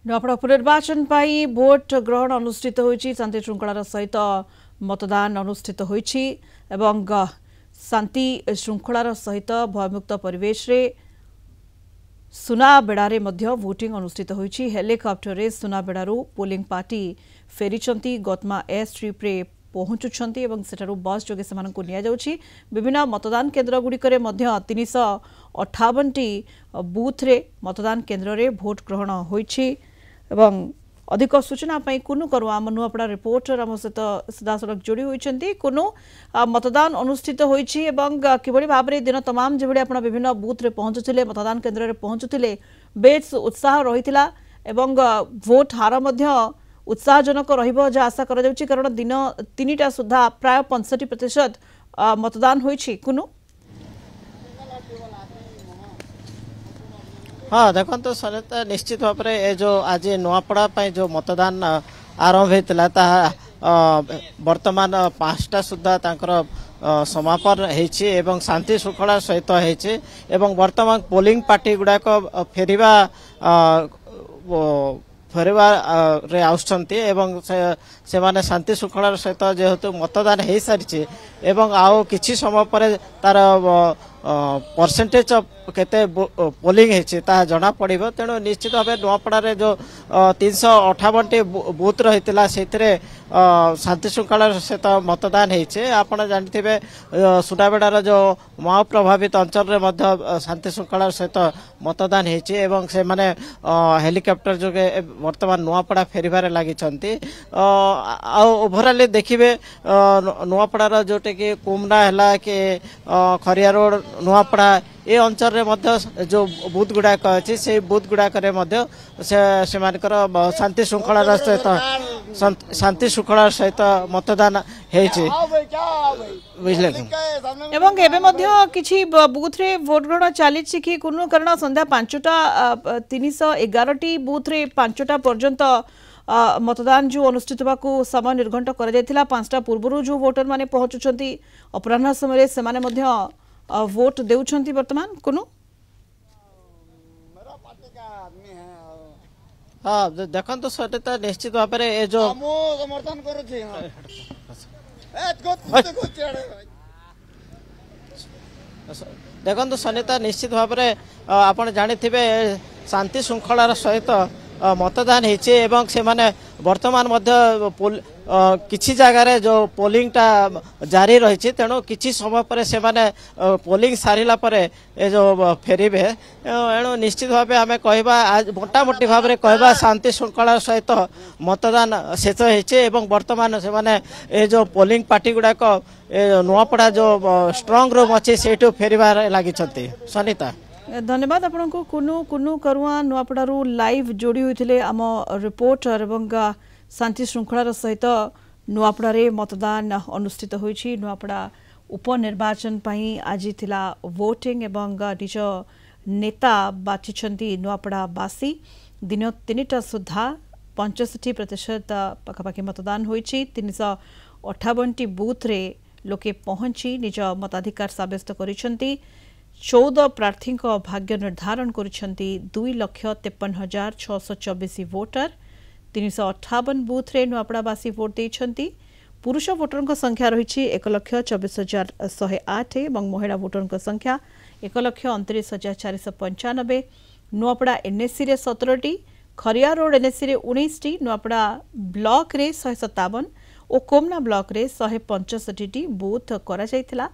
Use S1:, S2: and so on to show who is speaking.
S1: नूआपड़ा उपनिर्वाचन पाई vote ग्रहण अनुष्ठित होईछि शांति श्रृंखलार सहित मतदान अनुष्ठित होईछि एवं शांति श्रृंखलार सहित भयमुक्त परिवेश रे सुनाबेड़ारे मध्य भोटिंग अनुष्ठित होईछि। हेलिकॉप्टर रे सुनाबेड़ारू पोलिंग पार्टी फेरिचंती गतमा एयर स्ट्रिप रे पहुंचुछंती एवं सेठारू बस जोगे सेमानकु निया जाउछि। विभिन्न मतदान केन्द्र गुड़िकरे मध्य 358टी बूथ रे मतदान केन्द्र रे भोट ग्रहण होईछि एवं अधिक सूचना पाई कुनु करुआ आम नुआपड़ा रिपोर्टर आम सहित सीधासड़क जोड़ी होइछंती। कुनु मतदान अनुष्ठित होईछि एवं किभଳି भाबरे दिन तमाम जेभଳି आपण विभिन्न बूथ रे पहुंचुथिले मतदान केन्द्र रे पहुंचुथिले बेस उत्साह रहितिला एवं भोट हार मध्य उत्साहजनक रहिबो जा आशा करा जाउछि कारण दिन 3टा सुधा प्राय 65% मतदान होईछि। कुनु
S2: हाँ देखो सनिता निश्चित भाव में जो आज नुआपड़ा जो मतदान आरंभ होता वर्तमान 5टा सुधा समापन होती एवं शांति श्रृंखला सहित होती एवं वर्तमान पोलिंग पार्टी गुड़ाक फेरिबा रे आउछंती एवं से माने शांति श्रृंखलार सहित जेहेतु मतदान हो सारी एवं आओ किछि समय पर तार परसेंटेज केते पोलिंग होती जना पड़ो तेणु निश्चित भाव नुआपड़ा जो 358टी बूथ रही से शांति श्रृंखलार सहित मतदान होती आपड़ जानते सुनाबेड़ार जो माओ प्रभावित अंचल शांति श्रृंखलार सहित मतदान होती एवं से माने हेलिकॉप्टर जोगे वर्तमान नुआपड़ा फेरबार लगी ओभराली देखिए नुआपड़ार जोटे कि कुमना है कि खरिया रोड नुआपड़ा ए अंचल रे जो बूथ गुड़ाक अच्छी से बूथ गुड़ाक से शांति श्रृंखलार सहित मतदान बुझले
S1: एवं एबे मध्य किछि बूथ रे भोट ग्रहण चली कि कोनो कारण संध्या 5टा 311टी बूथ रे 5टा पर्यंत मतदान जो अनुष्ठित होगा समय निर्घंट कर 5टा पूर्व जो वोटर माने पहुंचुछंती अपराह्न समय से माने मध्य वोट देउछंती वर्तमान कोनो
S2: हाँ देखो तो सटिता निश्चित भाव में जो
S3: समर्थन करुछि
S2: देखो तो सनिता निश्चित भाव में आप जानी शांति श्रृंखलार सहित मतदान होती से माने वर्तमान किछि जगार जो पोलिंग टा जारी रही तेणु किछि समय पर से माने पोलिंग सारिला पर ए जो फेरिबे एणु निश्चित भाव आम कहवा आज मोटामोटी भाव में कहवा शांति श्रृंखला सहित मतदान शेष होती वर्तमान से माने ए जो पोलिंग पार्टी गुड़ाक नुआपड़ा जो स्ट्रंग रूम अच्छी से फेरबार लगी सनिता
S1: धन्यवाद आपन को कुनु कुनु करुआ नुआपड़ारू लाइव जोड़ी होते आम रिपोर्टर एवं शांति श्रृंखलार सहित नुआपड़ा रे मतदान अनुष्ठित होईछि। नुआपड़ा उपनिर्वाचन पाई आज थिला वोटिंग एवं निज नेता बाछिछंती नुआपड़ा बासी दिन 3टा सुधा 65% पाखापाखि मतदान होईछि। 358टी बूथ रे लोके पहुंची निज मताधिकार साब्यस्त करिछंती। 14 प्रार्थी भाग्य निर्धारण करिछंती 2,53,624 वोटर 358 बूथ रे नुआपड़ावासी वोट देइछंती। पुरुष वोटर संख्या रही 1,24,108 और महिला वोटर संख्या 1,29,495। नुआपड़ा एनएससी रे 17टी खरिया रोड एनएससी रे 19टी नुआपड़ा ब्लॉक रे 157 और कोमना ब्लॉक रे 165टी बूथ करा जायतिला।